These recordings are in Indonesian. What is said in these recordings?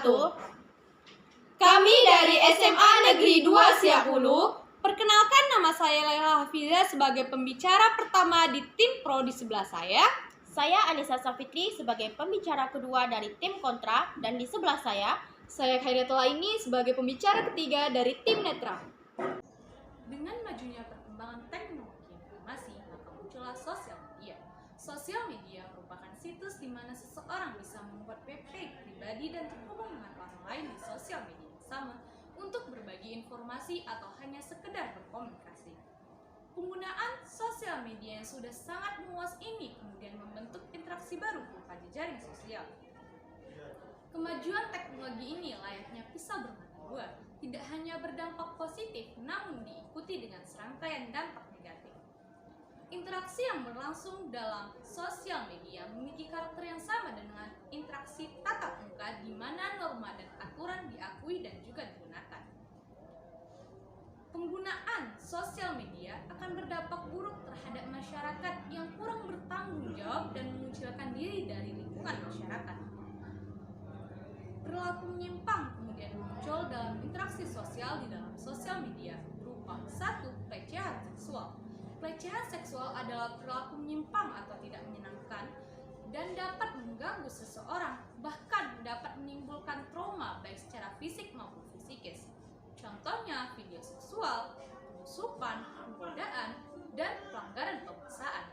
wabarakatuh. Kami dari SMA Negeri 2 Siak Hulu. Perkenalkan, nama saya Laila Hafizah sebagai pembicara pertama di tim pro di sebelah saya. Saya Anissa Safitri sebagai pembicara kedua dari tim kontra, dan di sebelah saya Khaidatul Aini sebagai pembicara ketiga dari tim netra. Dengan majunya perkembangan teknologi informasi, maka muncullah sosial media. Sosial media merupakan situs di mana seseorang bisa membuat web page pribadi dan terhubung dengan orang lain di sosial media yang sama untuk berbagi informasi atau hanya sekedar berkomunikasi. Penggunaan sosial media yang sudah sangat luas ini kemudian membentuk interaksi baru berupa jejaring sosial. Kemajuan teknologi ini layaknya pisau bermata dua, tidak hanya berdampak positif namun diikuti dengan serangkaian dampak negatif. Interaksi yang berlangsung dalam sosial media memiliki karakter yang sama dengan interaksi tatap muka di mana norma dan aturan diakui dan juga digunakan. Penggunaan sosial media akan berdampak buruk terhadap masyarakat yang kurang bertanggung jawab dan mengucilkan diri dari lingkungan masyarakat. Perilaku menyimpang kemudian muncul dalam interaksi sosial di dalam sosial media berupa 1. Pelecehan seksual. Pelecehan seksual adalah perilaku menyimpang atau tidak menyenangkan dan dapat mengganggu seseorang, bahkan dapat menimbulkan trauma baik secara fisik maupun psikis. Contohnya video seksual, penyusupan, penggodaan, dan pelanggaran pemaksaan.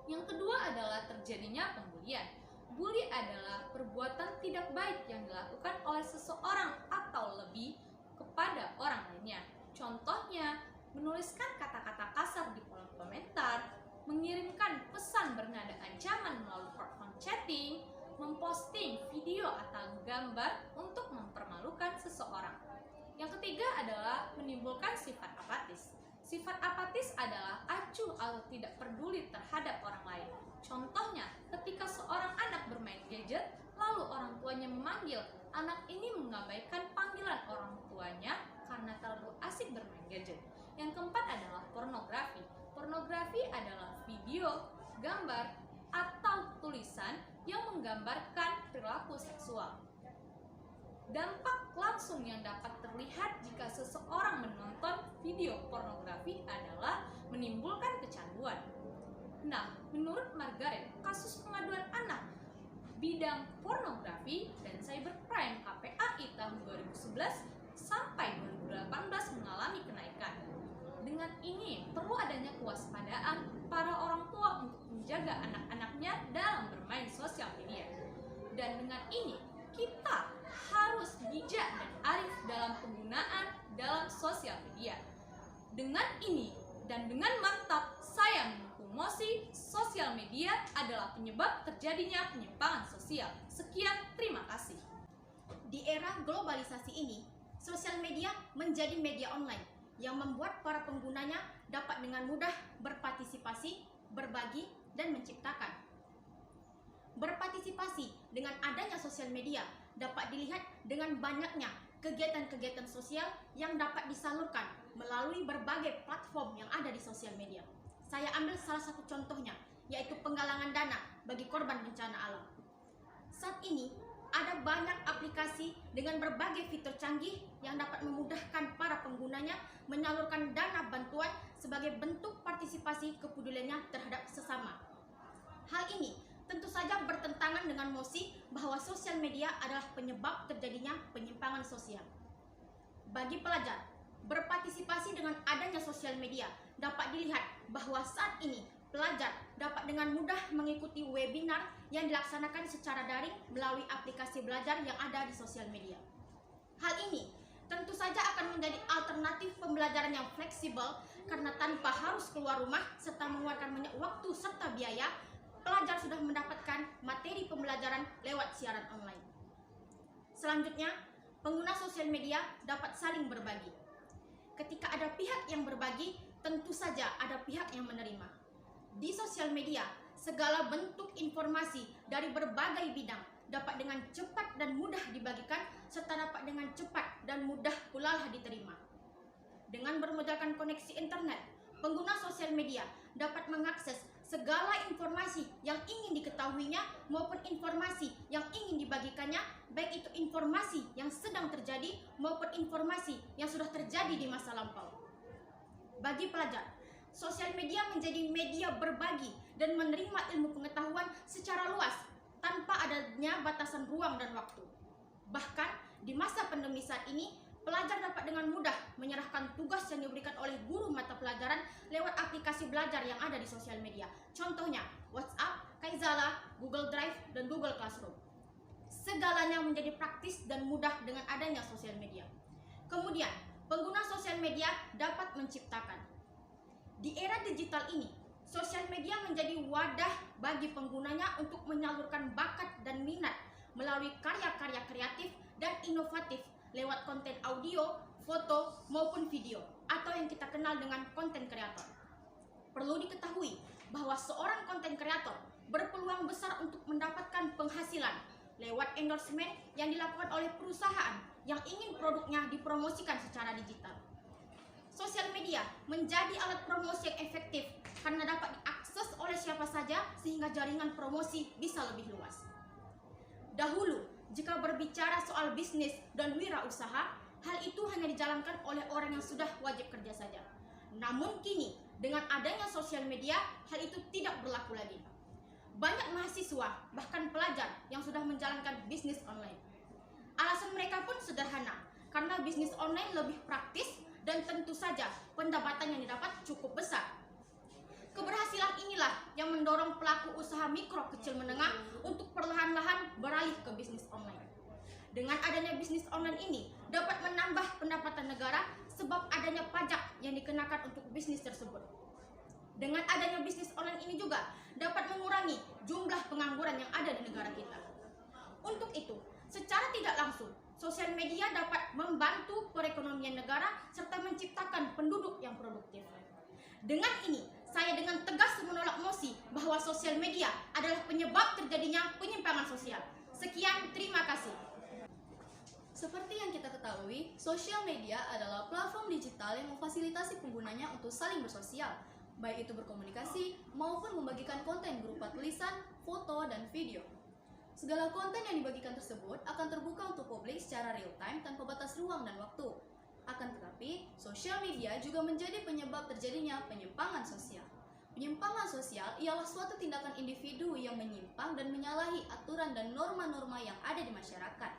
Yang kedua adalah terjadinya pembulian. Bully adalah perbuatan tidak baik yang dilakukan oleh seseorang atau lebih kepada orang lainnya. Contohnya, menuliskan kata-kata kasar di kolom komentar, mengirimkan pesan bernada ancaman melalui platform chatting, memposting video atau gambar untuk mempermalukan seseorang. Yang ketiga adalah menimbulkan sifat apatis. Sifat apatis adalah acuh atau tidak peduli terhadap orang lain. Contohnya, ketika seorang anak bermain gadget, lalu orang tuanya memanggil, anak ini mengabaikan panggilan orang tuanya karena terlalu asik bermain gadget. Yang keempat adalah pornografi. Pornografi adalah video, gambar, atau tulisan yang menggambarkan perilaku seksual. Dampak langsung yang dapat terlihat jika seseorang menonton video pornografi adalah menimbulkan kecanduan. Nah, menurut Margaret, kasus pengaduan anak bidang pornografi dan cybercrime KPAI tahun 2011 sampai 2018 mengalami kenaikan. Dengan ini, perlu adanya kewaspadaan para orang tua untuk menjaga anak-anaknya dalam bermain sosial media. Dan dengan ini, kita harus bijak dan arif dalam penggunaan dalam sosial media. Dengan ini dan dengan mantap, saya mendukung mosi sosial media adalah penyebab terjadinya penyimpangan sosial. Sekian, terima kasih. di era globalisasi ini, sosial media menjadi media online yang membuat para penggunanya dapat dengan mudah berpartisipasi, berbagi, dan menciptakan. Berpartisipasi dengan adanya sosial media dapat dilihat dengan banyaknya kegiatan-kegiatan sosial yang dapat disalurkan melalui berbagai platform yang ada di sosial media. Saya ambil salah satu contohnya, yaitu penggalangan dana bagi korban bencana alam. Saat ini, ada banyak aplikasi dengan berbagai fitur canggih yang dapat memudahkan para penggunanya menyalurkan dana bantuan sebagai bentuk partisipasi kepeduliannya terhadap sesama. Hal ini tentu saja bertentangan dengan mosi bahwa sosial media adalah penyebab terjadinya penyimpangan sosial. Bagi pelajar, berpartisipasi dengan adanya sosial media dapat dilihat bahwa saat ini pelajar dapat dengan mudah mengikuti webinar yang dilaksanakan secara daring melalui aplikasi belajar yang ada di sosial media. Hal ini tentu saja akan menjadi alternatif pembelajaran yang fleksibel karena tanpa harus keluar rumah serta mengeluarkan banyak waktu serta biaya, pelajar sudah mendapatkan materi pembelajaran lewat siaran online. Selanjutnya, pengguna sosial media dapat saling berbagi. Ketika ada pihak yang berbagi, tentu saja ada pihak yang menerima. Di sosial media, segala bentuk informasi dari berbagai bidang dapat dengan cepat dan mudah dibagikan serta dapat dengan cepat dan mudah pula diterima. Dengan bermodalkan koneksi internet, pengguna sosial media dapat mengakses segala informasi yang ingin diketahuinya maupun informasi yang ingin dibagikannya, baik itu informasi yang sedang terjadi maupun informasi yang sudah terjadi di masa lampau. Bagi pelajar, sosial media menjadi media berbagi dan menerima ilmu pengetahuan secara luas tanpa adanya batasan ruang dan waktu. Bahkan di masa pandemi saat ini, pelajar dapat dengan mudah menyerahkan tugas yang diberikan oleh guru mata pelajaran lewat aplikasi belajar yang ada di sosial media. Contohnya WhatsApp, Kaizala, Google Drive, dan Google Classroom. Segalanya menjadi praktis dan mudah dengan adanya sosial media. Kemudian, pengguna sosial media dapat menciptakan. Di era digital ini, sosial media menjadi wadah bagi penggunanya untuk menyalurkan bakat dan minat melalui karya-karya kreatif dan inovatif lewat konten audio, foto, maupun video, atau yang kita kenal dengan konten kreator. Perlu diketahui bahwa seorang konten kreator berpeluang besar untuk mendapatkan penghasilan lewat endorsement yang dilakukan oleh perusahaan yang ingin produknya dipromosikan secara digital. Sosial media menjadi alat promosi yang efektif karena dapat diakses oleh siapa saja sehingga jaringan promosi bisa lebih luas. Dahulu, jika berbicara soal bisnis dan wirausaha, hal itu hanya dijalankan oleh orang yang sudah wajib kerja saja. Namun kini, dengan adanya sosial media, hal itu tidak berlaku lagi. Banyak mahasiswa, bahkan pelajar yang sudah menjalankan bisnis online. Alasan mereka pun sederhana, karena bisnis online lebih praktis dan tentu saja pendapatan yang didapat cukup besar. Keberhasilan inilah yang mendorong pelaku usaha mikro kecil menengah untuk perlahan-lahan beralih ke bisnis online. Dengan adanya bisnis online ini dapat menambah pendapatan negara sebab adanya pajak yang dikenakan untuk bisnis tersebut. Dengan adanya bisnis online ini juga dapat mengurangi jumlah pengangguran yang ada di negara kita. Untuk itu, secara tidak langsung, sosial media dapat membantu perekonomian negara serta menciptakan penduduk yang produktif. Dengan ini, saya dengan tegas menolak mosi bahwa sosial media adalah penyebab terjadinya penyimpangan sosial. Sekian, terima kasih. Seperti yang kita ketahui, sosial media adalah platform digital yang memfasilitasi penggunanya untuk saling bersosial, baik itu berkomunikasi maupun membagikan konten berupa tulisan, foto, dan video. Segala konten yang dibagikan tersebut akan terbuka untuk publik secara real-time tanpa batas ruang dan waktu. Akan tetapi, sosial media juga menjadi penyebab terjadinya penyimpangan sosial. Penyimpangan sosial ialah suatu tindakan individu yang menyimpang dan menyalahi aturan dan norma-norma yang ada di masyarakat.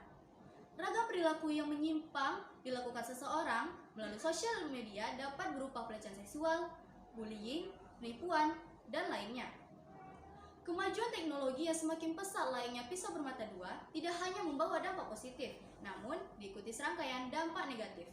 Ragam perilaku yang menyimpang dilakukan seseorang melalui sosial media dapat berupa pelecehan seksual, bullying, penipuan, dan lainnya. Kemajuan teknologi yang semakin pesat layaknya pisau bermata dua tidak hanya membawa dampak positif, namun diikuti serangkaian dampak negatif.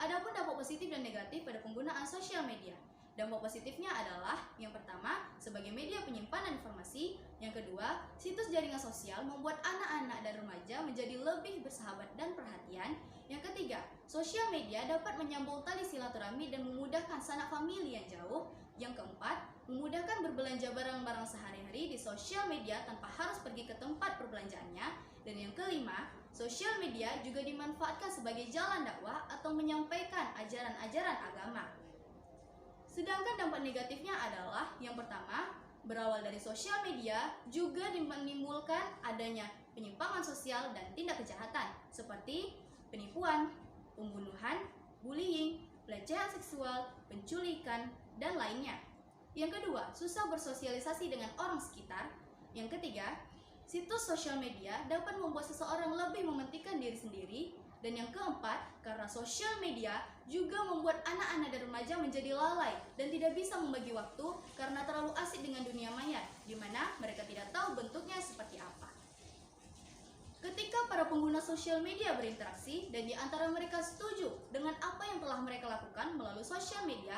Adapun dampak positif dan negatif pada penggunaan sosial media. Dampak positifnya adalah, yang pertama, sebagai media penyimpanan informasi. Yang kedua, situs jaringan sosial membuat anak-anak dan remaja menjadi lebih bersahabat dan perhatian. Yang ketiga, sosial media dapat menyambung tali silaturahmi dan memudahkan sanak famili yang jauh. Yang keempat, memudahkan berbelanja barang-barang sehari-hari di sosial media tanpa harus pergi ke tempat perbelanjaannya. Dan yang kelima, sosial media juga dimanfaatkan sebagai jalan dakwah atau menyampaikan ajaran-ajaran agama. Sedangkan dampak negatifnya adalah, yang pertama, berawal dari sosial media juga menimbulkan adanya penyimpangan sosial dan tindak kejahatan seperti penipuan, pembunuhan, bullying, pelecehan seksual, penculikan, dan lainnya. Yang kedua, susah bersosialisasi dengan orang sekitar. Yang ketiga, situs sosial media dapat membuat seseorang lebih mementingkan diri sendiri. Dan yang keempat, karena sosial media juga membuat anak-anak dan remaja menjadi lalai dan tidak bisa membagi waktu karena terlalu asik dengan dunia maya, di mana mereka tidak tahu bentuknya seperti apa. Ketika para pengguna sosial media berinteraksi dan di antara mereka setuju dengan apa yang telah mereka lakukan melalui sosial media,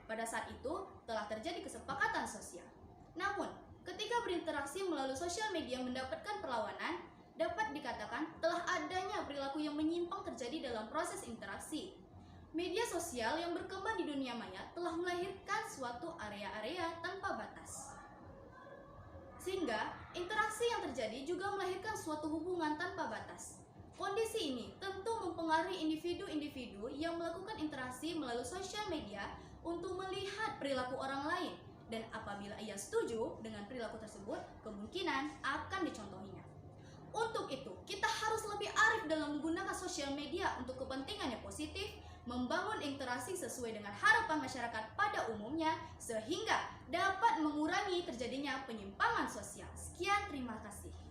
pada saat itu telah terjadi kesepakatan sosial. Namun, ketika berinteraksi melalui sosial media mendapatkan perlawanan, dapat dikatakan telah adanya perilaku yang menyimpang terjadi dalam proses interaksi. Media sosial yang berkembang di dunia maya telah melahirkan suatu area-area tanpa batas. Sehingga, interaksi yang terjadi juga melahirkan suatu hubungan tanpa batas. Kondisi ini tentu mempengaruhi individu-individu yang melakukan interaksi melalui sosial media untuk melihat perilaku orang lain dan apabila ia setuju dengan perilaku tersebut, kemungkinan akan dicontohinya. Untuk itu, kita harus lebih arif dalam menggunakan sosial media untuk kepentingan yang positif, membangun interaksi sesuai dengan harapan masyarakat pada umumnya, sehingga dapat mengurangi terjadinya penyimpangan sosial. Sekian, terima kasih.